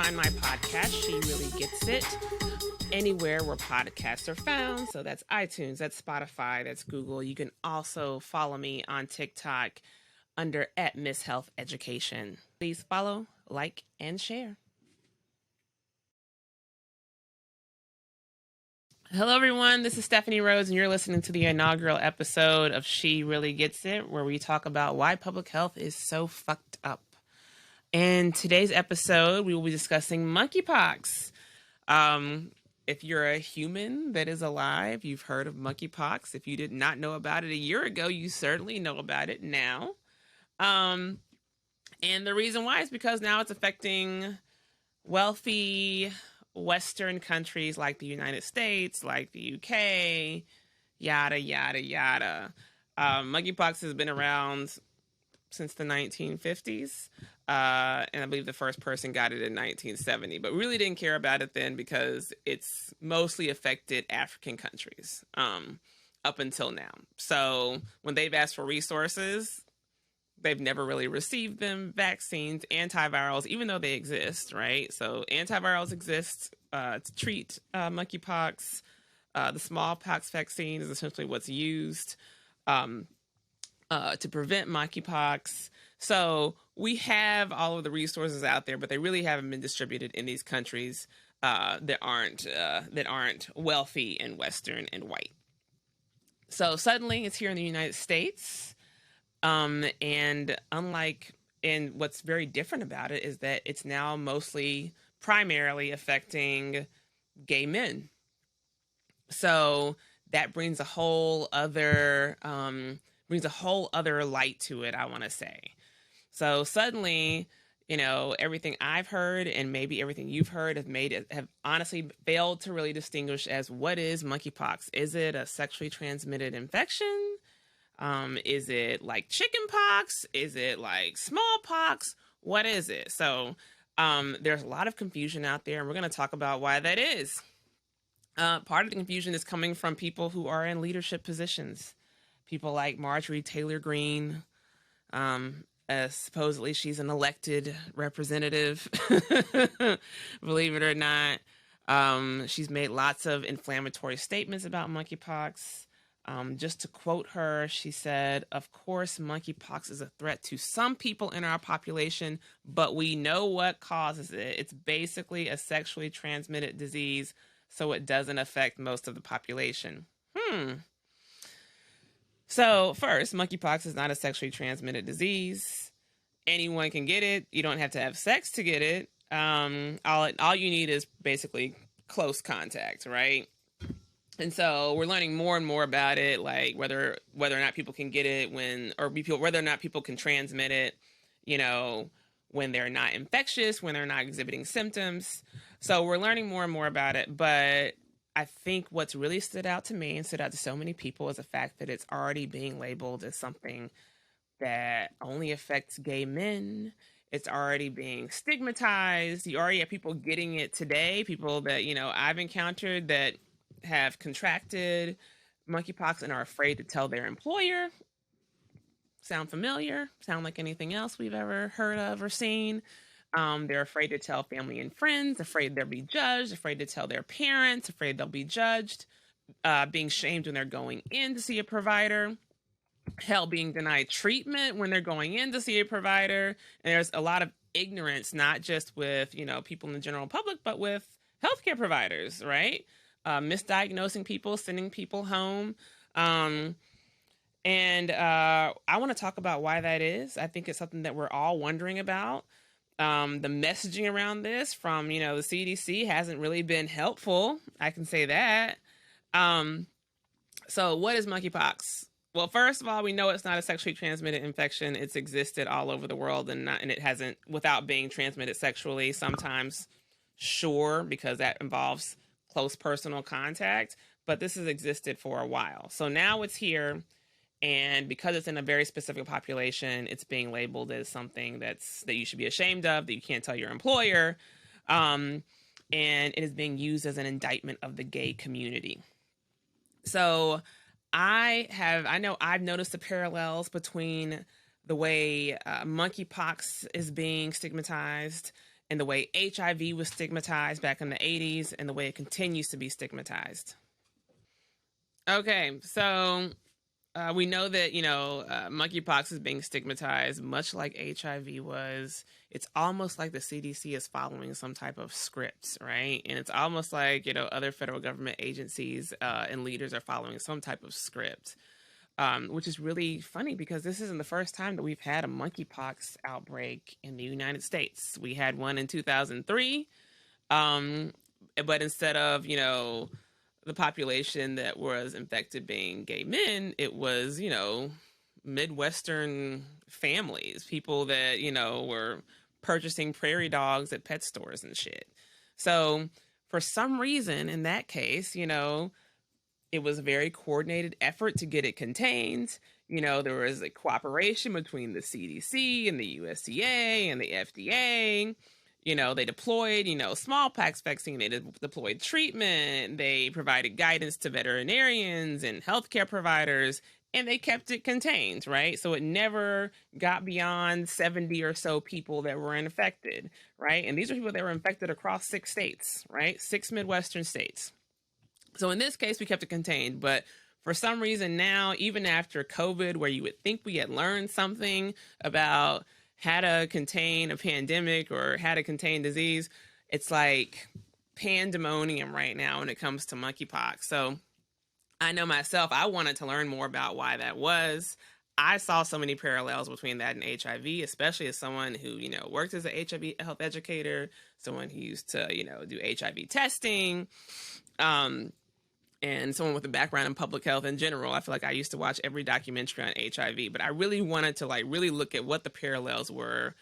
find my podcast, She Really Gets It, anywhere where podcasts are found. So that's iTunes, that's Spotify, that's Google. You can also follow me on TikTok under @MissHealthEducation. Please follow, like, and share. Hello, everyone. This is Stefanie Rhodes, and you're listening to the inaugural episode of She Really Gets It, where we talk about why public health is so fucked up. In today's episode, we will be discussing monkeypox. If you're a human that is alive, you've heard of monkeypox. If you did not know about it a year ago, you certainly know about it now. And the reason why is because now it's affecting wealthy Western countries like the United States, like the UK, yada, yada, yada. Monkeypox has been around since the 1950s. And I believe the first person got it in 1970, but really didn't care about it then because it's mostly affected African countries up until now. So when they've asked for resources, they've never really received them. Vaccines, antivirals, even though they exist, right? So antivirals exist to treat monkeypox. The smallpox vaccine is essentially what's used to prevent monkeypox. So we have all of the resources out there, but they really haven't been distributed in these countries that aren't wealthy and Western and white. So suddenly it's here in the United States. And what's very different about it is that it's now primarily affecting gay men. So that brings a whole other light to it, I want to say. So suddenly, everything I've heard and maybe everything you've heard have honestly failed to really distinguish as what is monkeypox. Is it a sexually transmitted infection? Is it like chickenpox? Is it like smallpox? What is it? So there's a lot of confusion out there, and we're going to talk about why that is. Part of the confusion is coming from people who are in leadership positions. People like Marjorie Taylor Greene. Supposedly she's an elected representative, believe it or not. She's made lots of inflammatory statements about monkeypox. Just to quote her, she said, "Of course, monkeypox is a threat to some people in our population, but we know what causes it. It's basically a sexually transmitted disease, so it doesn't affect most of the population." So first, monkeypox is not a sexually transmitted disease. Anyone can get it. You don't have to have sex to get it. All you need is basically close contact, right? And so we're learning more and more about it, like whether or not people can get it whether or not people can transmit it, when they're not infectious, when they're not exhibiting symptoms. So we're learning more and more about it. But I think what's really stood out to me and stood out to so many people is the fact that it's already being labeled as something that only affects gay men. It's already being stigmatized. You already have people getting it today, people that, I've encountered that have contracted monkeypox and are afraid to tell their employer. Sound familiar? Sound like anything else we've ever heard of or seen? They're afraid to tell family and friends, afraid they'll be judged, afraid to tell their parents, afraid they'll be judged, being shamed when they're going in to see a provider, hell, being denied treatment when they're going in to see a provider. And there's a lot of ignorance, not just with, people in the general public, but with healthcare providers, right? Misdiagnosing people, sending people home. And I want to talk about why that is. I think it's something that we're all wondering about. The messaging around this from, the CDC hasn't really been helpful. I can say that. So what is monkeypox? Well, first of all, we know it's not a sexually transmitted infection. It's existed all over the world and it hasn't, without being transmitted sexually, sometimes, sure, because that involves close personal contact, but this has existed for a while. So now it's here. And because it's in a very specific population, it's being labeled as something that you should be ashamed of, that you can't tell your employer. And it is being used as an indictment of the gay community. So I know I've noticed the parallels between the way monkeypox is being stigmatized and the way HIV was stigmatized back in the 80s and the way it continues to be stigmatized. Okay, so we know that, monkeypox is being stigmatized much like HIV was. It's almost like the CDC is following some type of script, right? And it's almost like, other federal government agencies and leaders are following some type of script, which is really funny because this isn't the first time that we've had a monkeypox outbreak in the United States. We had one in 2003, but instead of, the population that was infected being gay men, it was, Midwestern families, people that, were purchasing prairie dogs at pet stores and shit. So for some reason, in that case, it was a very coordinated effort to get it contained. There was a cooperation between the CDC and the USDA and the FDA. They deployed, smallpox vaccine. They deployed treatment. They provided guidance to veterinarians and healthcare providers, and they kept it contained, right? So it never got beyond 70 or so people that were infected, right? And these are people that were infected across 6 states, right? 6 Midwestern states. So in this case, we kept it contained. But for some reason now, even after COVID, where you would think we had learned something about how to contain a pandemic or how to contain disease, it's like pandemonium right now when it comes to monkeypox. So I know myself, I wanted to learn more about why that was. I saw so many parallels between that and HIV, especially as someone who, worked as an HIV health educator, someone who used to, do HIV testing, and someone with a background in public health in general. I feel like I used to watch every documentary on HIV, but I really wanted to really look at what the parallels were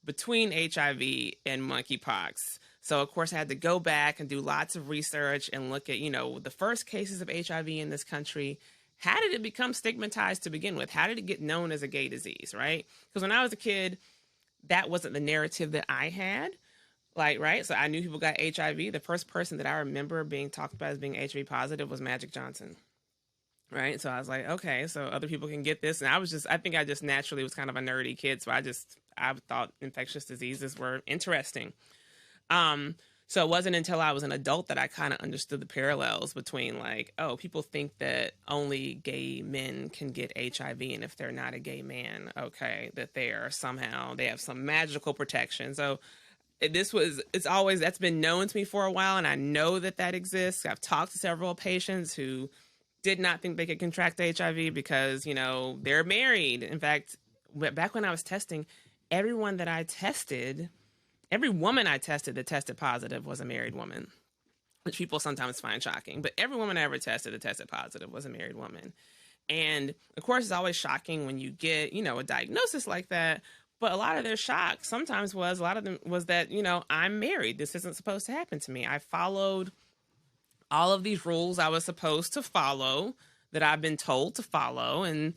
between HIV and monkeypox. So of course I had to go back and do lots of research and look at, the first cases of HIV in this country. How did it become stigmatized to begin with? How did it get known as a gay disease, right? Because when I was a kid, that wasn't the narrative that I had. Right? So I knew people got HIV. The first person that I remember being talked about as being HIV positive was Magic Johnson. Right? So I was like, okay, so other people can get this. And I think I just naturally was kind of a nerdy kid. So I thought infectious diseases were interesting. So it wasn't until I was an adult that I kind of understood the parallels between people think that only gay men can get HIV. And if they're not a gay man, okay, that they have some magical protection. So that's been known to me for a while, and I know that exists. I've talked to several patients who did not think they could contract HIV because, they're married. In fact, back when I was testing, every woman I tested that tested positive was a married woman, which people sometimes find shocking. But every woman I ever tested that tested positive was a married woman. And of course, it's always shocking when you get, a diagnosis like that. But a lot of their shock sometimes was that, I'm married. This isn't supposed to happen to me. I followed all of these rules I was supposed to follow that I've been told to follow. And,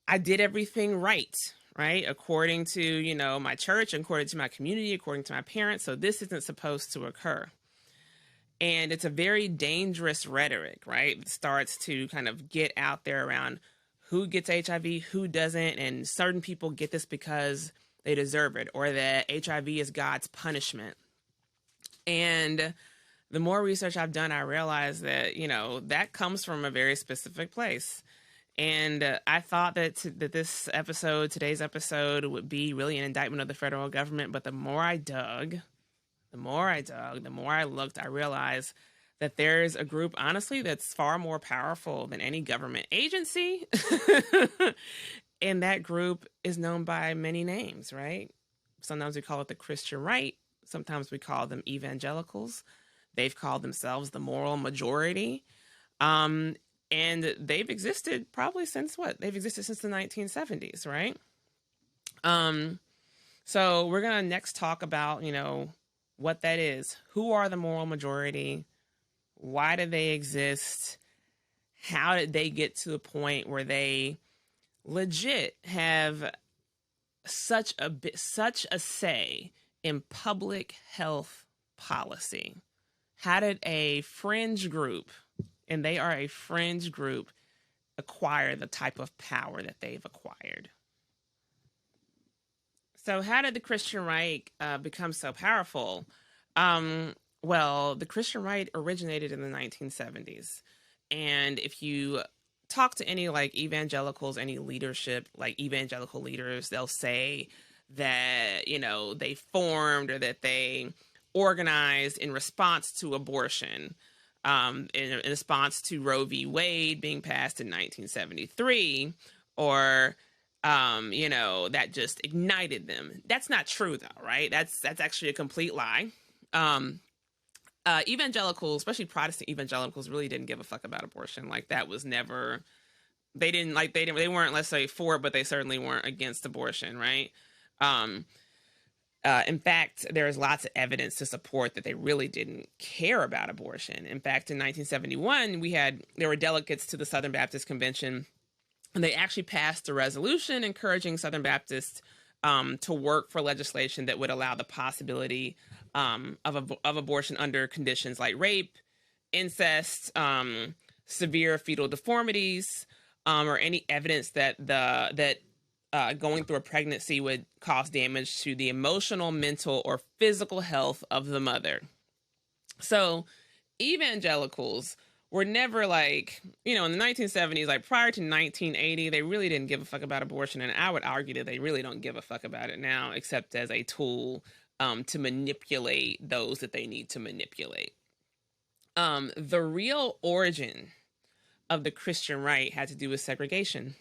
I did everything right, according to, my church, according to my community, according to my parents. So this isn't supposed to occur. And it's a very dangerous rhetoric, right? It starts to kind of get out there around who gets HIV, who doesn't, and certain people get this because they deserve it, or that HIV is God's punishment. And the more research I've done, I realize that, that comes from a very specific place. And I thought that today's episode would be really an indictment of the federal government. But the more I dug, the more I looked, I realized that there's a group, honestly, that's far more powerful than any government agency. And that group is known by many names, right? Sometimes we call it the Christian right. Sometimes we call them evangelicals. They've called themselves the moral majority. And they've existed probably since what? They've existed since the 1970s, right? So we're going to next talk about, what that is. Who are the moral majority? Why do they exist? How did they get to a point where they legit have such a say in public health policy? How did a fringe group, and they are a fringe group, acquire the type of power that they've acquired? So, how did the Christian right become so powerful? Um, well, the Christian right originated in the 1970s. And if you talk to any like evangelicals, any leadership, like evangelical leaders, they'll say that, they formed or that they organized in response to abortion, in response to Roe v. Wade being passed in 1973, or that just ignited them. That's not true though, right? That's actually a complete lie. Um, Evangelicals, especially Protestant evangelicals, really didn't give a fuck about abortion. Like that was never. They weren't, let's say, for it, but they certainly weren't against abortion, right? Um, in fact, there's lots of evidence to support that they really didn't care about abortion. In fact, in 1971, there were delegates to the Southern Baptist Convention, and they actually passed a resolution encouraging Southern Baptists to work for legislation that would allow the possibility of abortion under conditions like rape, incest, severe fetal deformities, or any evidence that going through a pregnancy would cause damage to the emotional, mental, or physical health of the mother. So evangelicals were never like, in the 1970s, like prior to 1980, they really didn't give a fuck about abortion. And I would argue that they really don't give a fuck about it now, except as a tool to manipulate those that they need to manipulate. The real origin of the Christian right had to do with segregation.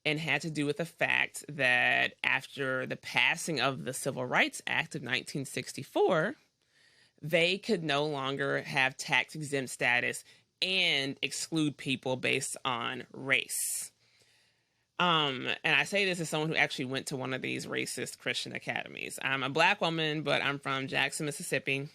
And had to do with the fact that after the passing of the Civil Rights Act of 1964, they could no longer have tax exempt status and exclude people based on race. And I say this as someone who actually went to one of these racist Christian academies. I'm a Black woman, but I'm from Jackson, Mississippi.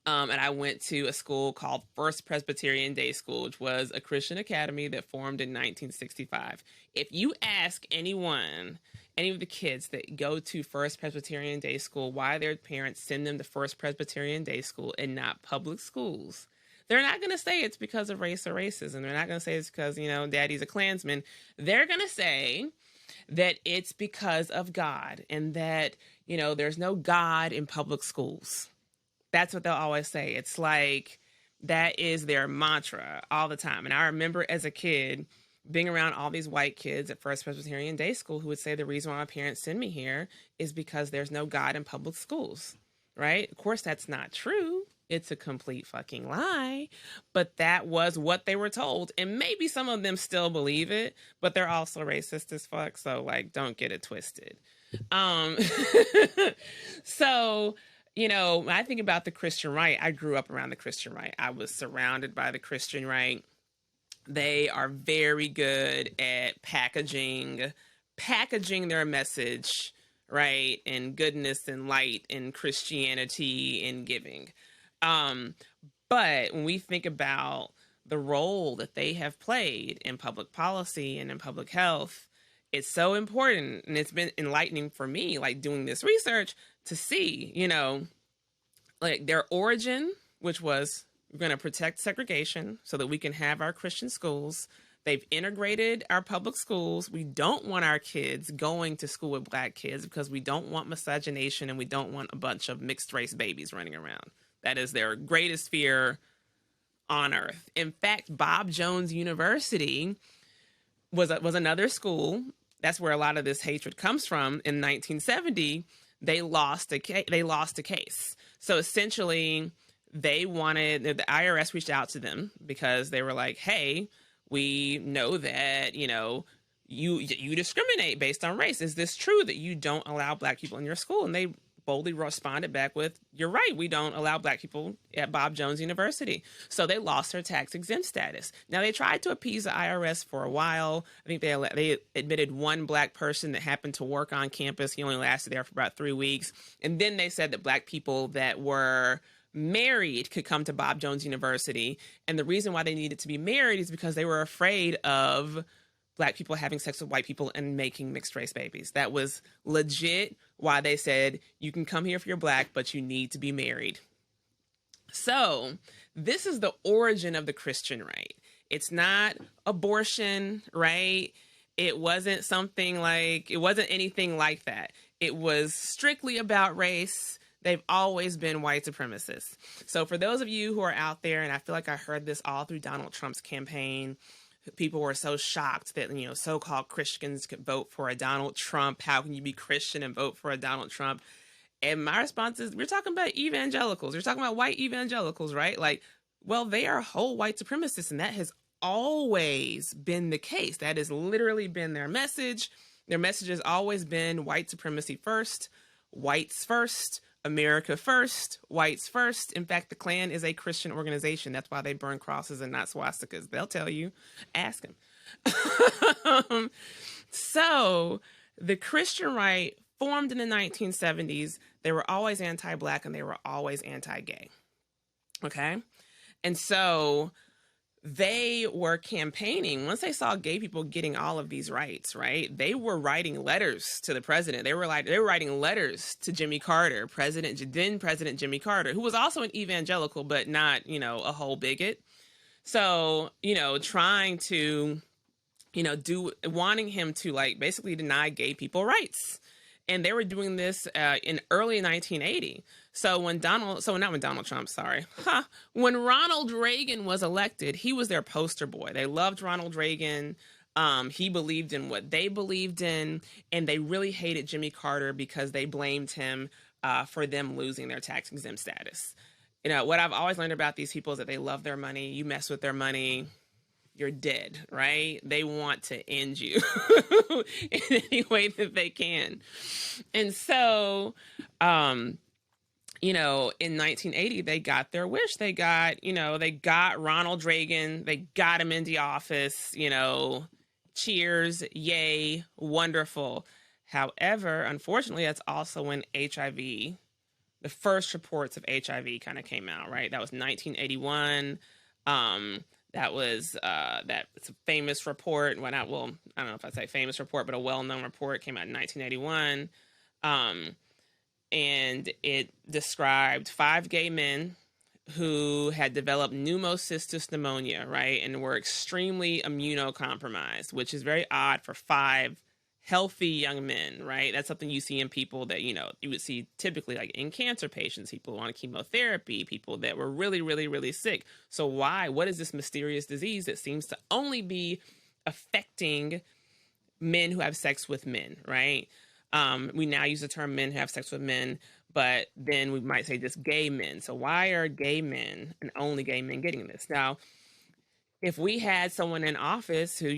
And I went to a school called First Presbyterian Day School, which was a Christian academy that formed in 1965. If you ask any of the kids that go to First Presbyterian Day School why their parents send them to First Presbyterian Day School and not public schools, they're not going to say it's because of race or racism. They're not going to say it's because, daddy's a Klansman. They're going to say that it's because of God and that, there's no God in public schools. That's what they'll always say. It's like that is their mantra all the time. And I remember as a kid being around all these white kids at First Presbyterian Day School who would say the reason why my parents send me here is because there's no God in public schools, right? Of course, that's not true. It's a complete fucking lie. But that was what they were told. And maybe some of them still believe it, but they're also racist as fuck. So, like, don't get it twisted. So... when I think about the Christian right, I grew up around the Christian right. I was surrounded by the Christian right. They are very good at packaging their message, right, and goodness and light and Christianity and giving. But when we think about the role that they have played in public policy and in public health, it's so important. And it's been enlightening for me, like doing this research, to see, like their origin, which was we're going to protect segregation so that we can have our Christian schools. They've integrated our public schools. We don't want our kids going to school with Black kids because we don't want miscegenation and we don't want a bunch of mixed race babies running around. That is their greatest fear on earth. In fact, Bob Jones University was another school. That's where a lot of this hatred comes from. In 1970, they lost a case. So essentially, the IRS reached out to them because they were like, "Hey, we know that you discriminate based on race. Is this true that you don't allow Black people in your school?" And they boldly responded back with, "You're right. We don't allow Black people at Bob Jones University." So they lost their tax exempt status. Now they tried to appease the IRS for a while. I think they admitted one Black person that happened to work on campus. He only lasted there for about 3 weeks. And then they said that Black people that were married could come to Bob Jones University. And the reason why they needed to be married is because they were afraid of Black people having sex with white people and making mixed race babies. That was legit why they said, you can come here if you're Black, but you need to be married. So this is the origin of the Christian right. It's not abortion, right? It wasn't something like, it wasn't anything like that. It was strictly about race. They've always been white supremacists. So for those of you who are out there, and I feel like I heard this all through Donald Trump's campaign, people were so shocked that, so-called Christians could vote for a Donald Trump. How can you be Christian and vote for a Donald Trump? And my response is, we're talking about evangelicals. We're talking about white evangelicals, right? Like, well, they are whole white supremacists, and that has always been the case. That has literally been their message. Their message has always been white supremacy first, whites first, America first, whites first. In fact, the Klan is a Christian organization. That's why they burn crosses and not swastikas. They'll tell you. Ask them. So the Christian right formed in the 1970s. They were always anti-Black and they were always anti-gay. Okay? And so they were campaigning. Once they saw gay people getting all of these rights, right? They were writing letters to the president. They were writing letters to Jimmy Carter, then President Jimmy Carter, who was also an evangelical, but not, a whole bigot. So, trying to, wanting him to basically deny gay people rights. And they were doing this in early 1980. So when Ronald Reagan was elected, he was their poster boy. They loved Ronald Reagan. He believed in what they believed in, and they really hated Jimmy Carter because they blamed him for them losing their tax exempt status. What I've always learned about these people is that they love their money. You mess with their money, you're dead, right? They want to end you in any way that they can. And so, in 1980, they got their wish. They got Ronald Reagan. They got him into office, cheers, yay, wonderful. However, unfortunately, that's also when HIV, the first reports of HIV kind of came out, right? That was 1981. That was it's a famous report. I don't know if I'd say famous report, but a well-known report came out in 1981. And it described 5 gay men who had developed pneumocystis pneumonia, right? And were extremely immunocompromised, which is very odd for 5 healthy young men, right? That's something you see in people that, you would see typically like in cancer patients, people on chemotherapy, people that were really, really, really sick. So what is this mysterious disease that seems to only be affecting men who have sex with men, right? We now use the term men who have sex with men, but then we might say just gay men. So why are gay men and only gay men getting this? Now, if we had someone in office who,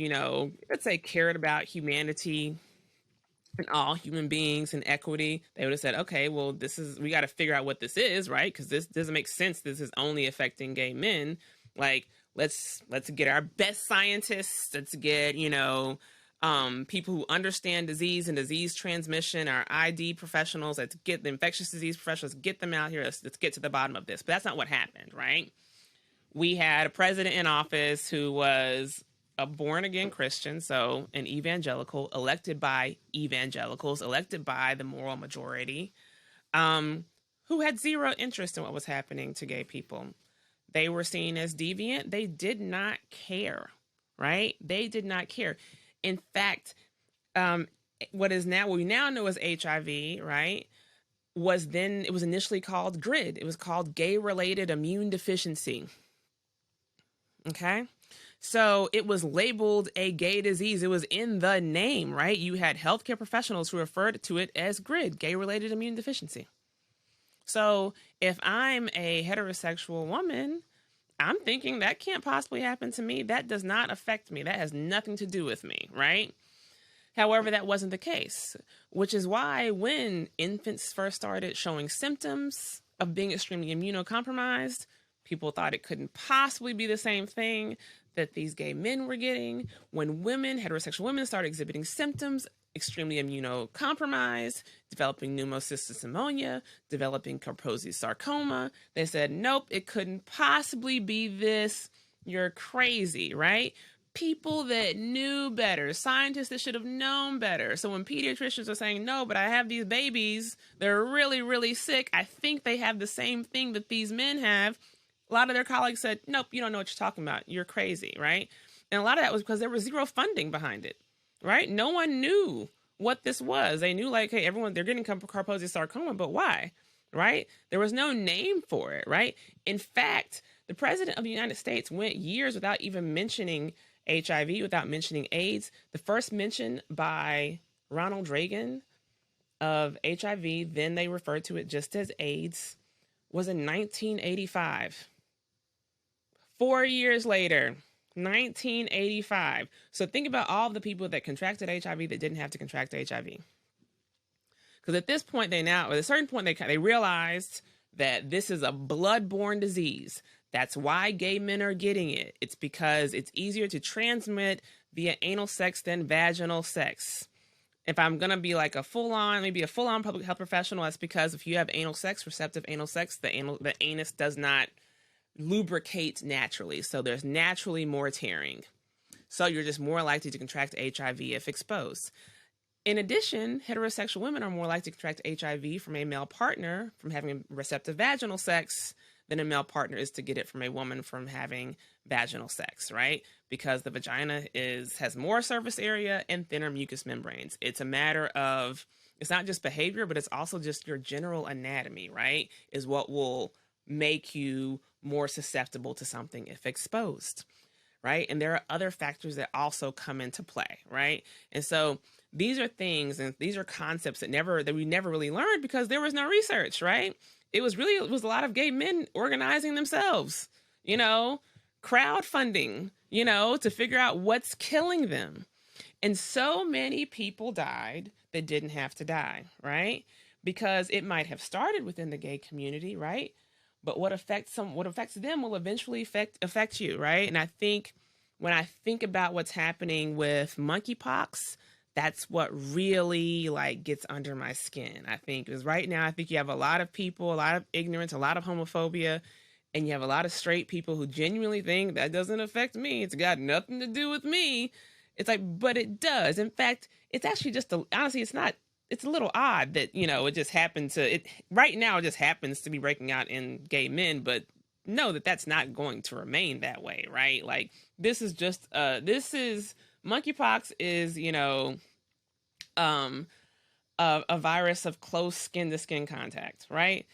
let's say cared about humanity and all human beings and equity, they would have said, okay, well, we got to figure out what this is, right? Because this doesn't make sense. This is only affecting gay men. Like, let's get our best scientists. Let's get, people who understand disease and disease transmission, our ID professionals. Let's get the infectious disease professionals, get them out here. Let's get to the bottom of this. But that's not what happened, right? We had a president in office who was a born-again Christian, so an evangelical, elected by evangelicals, elected by the moral majority, who had zero interest in what was happening to gay people. They were seen as deviant. They did not care, right? They did not care. In fact, what we now know as HIV, right, it was initially called GRID. It was called gay-related immune deficiency. Okay. So it was labeled a gay disease. It was in the name, right? You had healthcare professionals who referred to it as GRID, gay-related immune deficiency. So if I'm a heterosexual woman, I'm thinking that can't possibly happen to me. That does not affect me. That has nothing to do with me, right? However, that wasn't the case, which is why when infants first started showing symptoms of being extremely immunocompromised, people thought it couldn't possibly be the same thing that these gay men were getting. When heterosexual women started exhibiting symptoms, extremely immunocompromised, developing pneumocystis pneumonia, developing Kaposi's sarcoma, they said, nope, it couldn't possibly be this. You're crazy, right? People that knew better, scientists that should have known better. So when pediatricians are saying, no, but I have these babies, they're really, really sick, I think they have the same thing that these men have, a lot of their colleagues said, nope, you don't know what you're talking about. You're crazy, right? And a lot of that was because there was zero funding behind it. right? No one knew what this was. They knew like, hey, everyone, they're getting Kaposi sarcoma, but why? Right? There was no name for it, right? In fact, the president of the United States went years without even mentioning HIV, without mentioning AIDS. The first mention by Ronald Reagan of HIV, then they referred to it just as AIDS, was in 1985. 4 years later, 1985. So think about all the people that contracted HIV that didn't have to contract HIV. Because at this point, at a certain point, they realized that this is a blood-borne disease. That's why gay men are getting it. It's because it's easier to transmit via anal sex than vaginal sex. If I'm going to be like a full-on public health professional, that's because if you have anal sex, receptive anal sex, the anus does not lubricate naturally. So there's naturally more tearing. So you're just more likely to contract HIV if exposed. In addition, heterosexual women are more likely to contract HIV from a male partner from having receptive vaginal sex than a male partner is to get it from a woman from having vaginal sex, right? Because the vagina has more surface area and thinner mucous membranes. It's a matter of, it's not just behavior, but it's also just your general anatomy, right? Is what will make you more susceptible to something if exposed, right? And there are other factors that also come into play, right? And so these are things and these are concepts that we never really learned because there was no research, right? It was a lot of gay men organizing themselves, crowdfunding, to figure out what's killing them. And so many people died that didn't have to die, right? Because it might have started within the gay community, right? But what affects them will eventually affect you, right? And I think when I think about what's happening with monkeypox, that's what really gets under my skin. I think because right now I think you have a lot of people, a lot of ignorance, a lot of homophobia, and you have a lot of straight people who genuinely think that doesn't affect me. It's got nothing to do with me. It's like, but it does. In fact, it's actually honestly, it's not. It's a little odd that it just happened to right now. It just happens to be breaking out in gay men, but know that that's not going to remain that way, right? Like this is monkeypox is a virus of close skin to skin contact, right?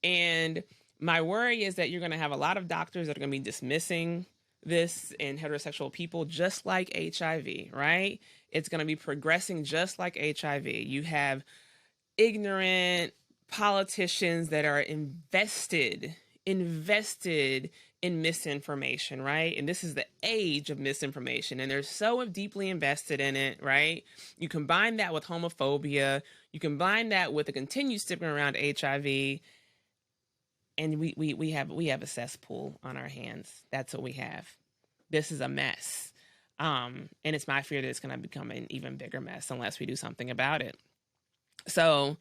And my worry is that you're going to have a lot of doctors that are going to be dismissing this in heterosexual people, just like HIV, right? It's going to be progressing just like HIV. You have ignorant politicians that are invested in misinformation, right? And this is the age of misinformation, and they're so deeply invested in it, right? You combine that with homophobia, you combine that with the continued stigma around HIV, and we have a cesspool on our hands. That's what we have. This is a mess. And it's my fear that it's going to become an even bigger mess unless we do something about it. So,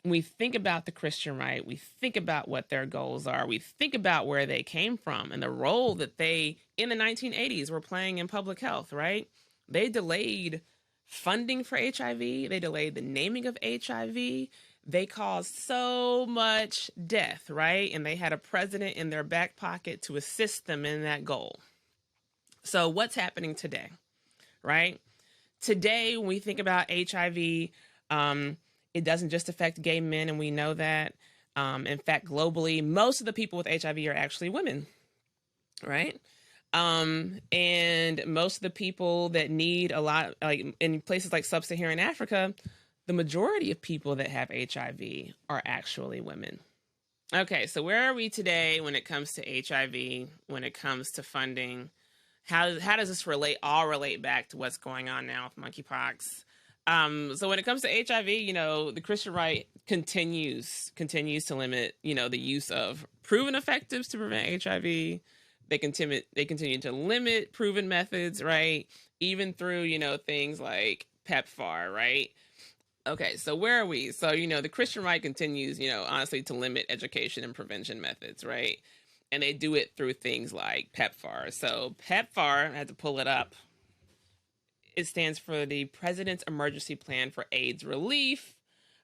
we think about the Christian right, we think about what their goals are, we think about where they came from and the role that they, in the 1980s, were playing in public health, right? They delayed funding for HIV, they delayed the naming of HIV, they caused so much death, right? And they had a president in their back pocket to assist them in that goal. So what's happening today, right? Today, when we think about HIV, it doesn't just affect gay men, and we know that. In fact, globally, most of the people with HIV are actually women, right? And most of the people that need a lot, like in places like sub-Saharan Africa, the majority of people that have HIV are actually women. Okay, so where are we today when it comes to HIV, when it comes to funding? How does this relate back to what's going on now with monkeypox? So when it comes to HIV, the Christian right continues to limit, the use of proven effectives to prevent HIV. They continue to limit proven methods, right? Even through, things like PEPFAR, right? Okay, so where are we? So, the Christian right continues, honestly, to limit education and prevention methods, right? And they do it through things like PEPFAR. So PEPFAR, I had to pull it up. It stands for the President's Emergency Plan for AIDS Relief.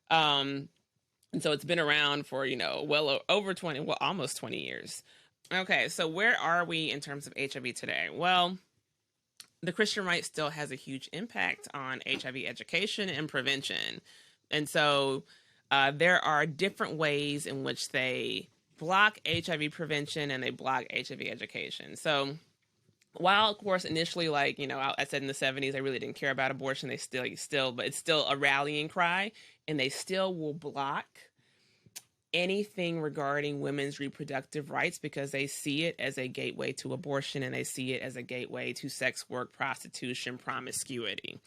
And so it's been around for, almost 20 years. Okay, so where are we in terms of HIV today? Well, the Christian right still has a huge impact on HIV education and prevention. And so there are different ways in which they block HIV prevention and they block HIV education. So while, of course, initially, like, I said in the 70s, they really didn't care about abortion. They still, but it's still a rallying cry, and they still will block anything regarding women's reproductive rights because they see it as a gateway to abortion, and they see it as a gateway to sex work, prostitution, promiscuity,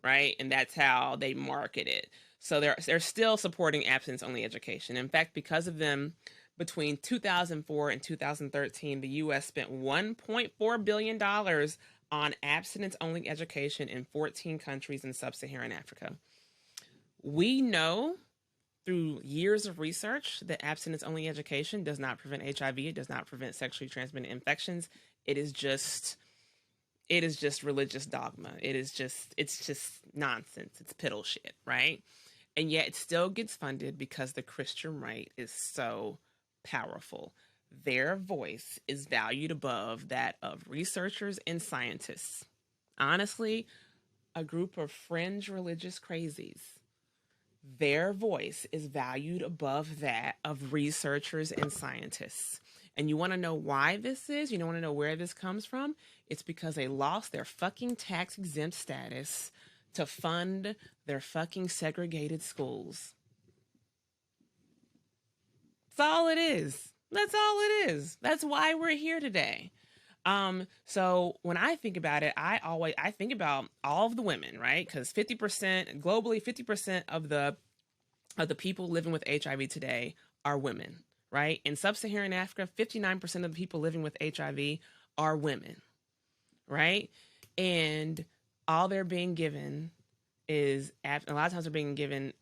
right? And that's how they market it. So they're still supporting abstinence-only education. In fact, because of them, between 2004 and 2013, the U.S. spent $1.4 billion on abstinence-only education in 14 countries in sub-Saharan Africa. We know through years of research that abstinence-only education does not prevent HIV. It does not prevent sexually transmitted infections. It is just religious dogma. It's just nonsense. It's piddle shit, right? And yet it still gets funded because the Christian right is so powerful. Their voice is valued above that of researchers and scientists. Honestly, a group of fringe religious crazies. Their voice is valued above that of researchers and scientists. And you want to know why this is? You want to know where this comes from? It's because they lost their fucking tax exempt status to fund their fucking segregated schools. That's all it is. That's all it is. That's why we're here today. So when I think about it, I think about all of the women, right? Because 50% globally, 50% of the people living with HIV today are women, right? In sub-Saharan Africa, 59% of the people living with HIV are women, right? And all they're being given is, a lot of times they're being given,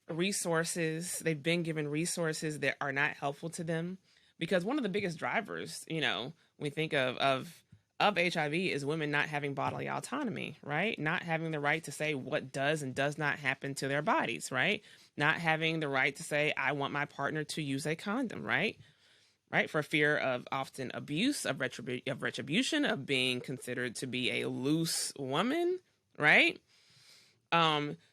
resources. They've been given resources that are not helpful to them, because one of the biggest drivers, we think of HIV is women not having bodily autonomy, right? Not having the right to say what does and does not happen to their bodies, right? Not having the right to say, I want my partner to use a condom, right? Right? For fear of often abuse, of retribution, of being considered to be a loose woman, right?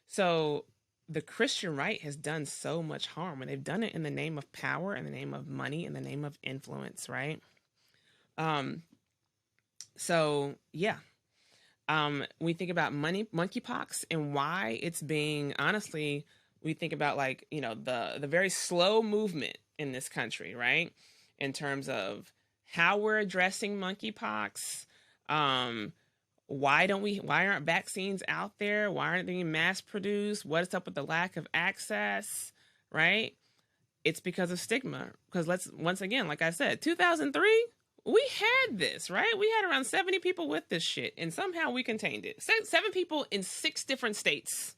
So the Christian right has done so much harm, and they've done it in the name of power, in the name of money, in the name of influence, right? So yeah, we think about monkeypox and why it's being, honestly, we think about the very slow movement in this country, right? In terms of how we're addressing monkeypox. Why aren't vaccines out there? Why aren't they being mass produced? What's up with the lack of access, right? It's because of stigma. Because once again, like I said, 2003, we had this, right? We had around 70 people with this shit, and somehow we contained it. 7 people in 6 different states.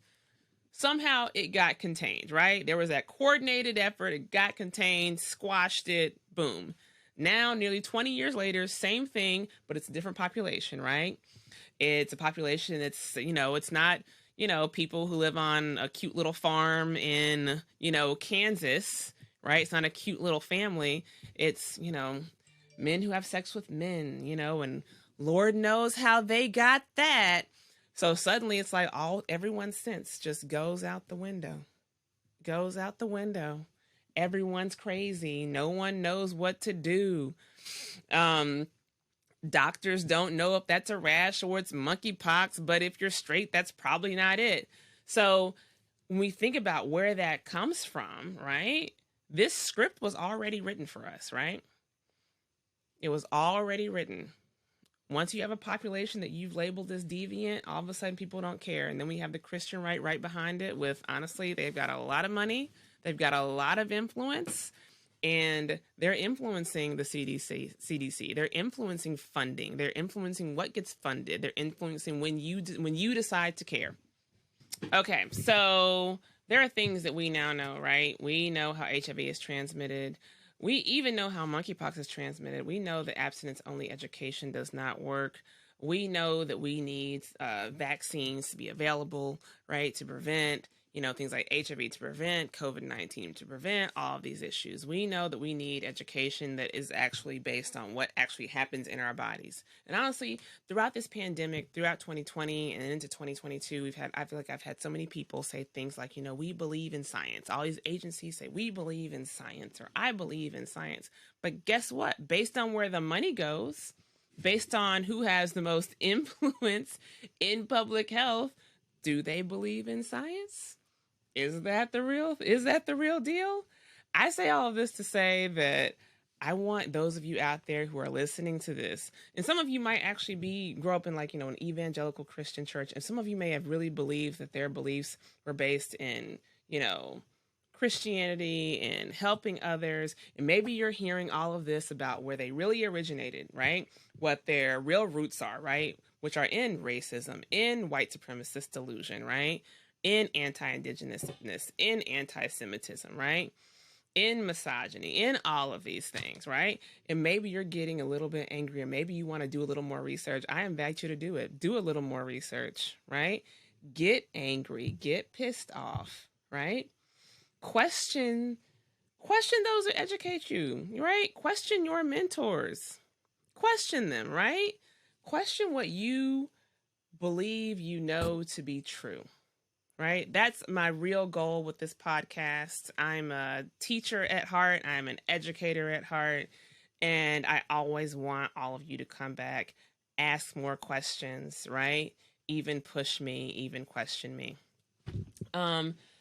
Somehow it got contained, right? There was that coordinated effort. It got contained, squashed it, boom. Now, nearly 20 years later, same thing, but it's a different population, right? It's a population that's, it's not, people who live on a cute little farm in, Kansas, right? It's not a cute little family. It's, men who have sex with men, and Lord knows how they got that. So suddenly it's like everyone's sense just goes out the window. Everyone's crazy. No one knows what to do. Doctors don't know if that's a rash or it's monkeypox, but if you're straight, that's probably not it. So when we think about where that comes from, right? This script was already written for us, right? It was already written. Once you have a population that you've labeled as deviant, all of a sudden people don't care. And then we have the Christian right behind it with, honestly, they've got a lot of money. They've got a lot of influence. And they're influencing the CDC. They're influencing funding. They're influencing what gets funded. They're influencing when you decide to care. Okay, so there are things that we now know, right? We know how HIV is transmitted. We even know how monkeypox is transmitted. We know that abstinence-only education does not work. We know that we need vaccines to be available, right, to prevent, things like HIV to prevent, COVID-19 to prevent all of these issues. We know that we need education that is actually based on what actually happens in our bodies. And honestly, throughout this pandemic, throughout 2020 and into 2022, I feel like I've had so many people say things like, we believe in science. All these agencies say, we believe in science, or I believe in science. But guess what? Based on where the money goes, based on who has the most influence in public health, do they believe in science? Is that the real deal? I say all of this to say that I want those of you out there who are listening to this, and some of you might actually grow up in an evangelical Christian church, and some of you may have really believed that their beliefs were based in, Christianity and helping others. And maybe you're hearing all of this about where they really originated, right? What their real roots are, right? Which are in racism, in white supremacist delusion, right? In anti-Indigenousness, in anti-Semitism, right? In misogyny, in all of these things, right? And maybe you're getting a little bit angry, or maybe you want to do a little more research. I invite you to do it. Do a little more research, right? Get angry, get pissed off, right? Question those who educate you, right? Question your mentors. Question them, right? Question what you believe to be true, right? That's my real goal with this podcast. I'm a teacher at heart. I'm an educator at heart. And I always want all of you to come back, ask more questions, right? Even push me, even question me.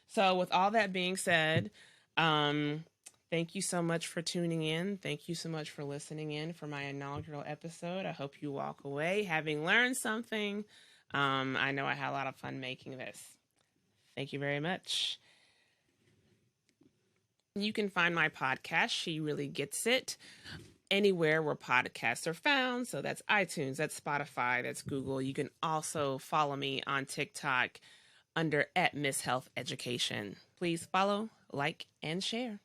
So with all that being said, thank you so much for tuning in. Thank you so much for listening in for my inaugural episode. I hope you walk away having learned something. I know I had a lot of fun making this. Thank you very much. You can find my podcast, She Really Gets It, anywhere where podcasts are found. So that's iTunes, that's Spotify, that's Google. You can also follow me on TikTok under @MissHealthEducation. Please follow, like, and share.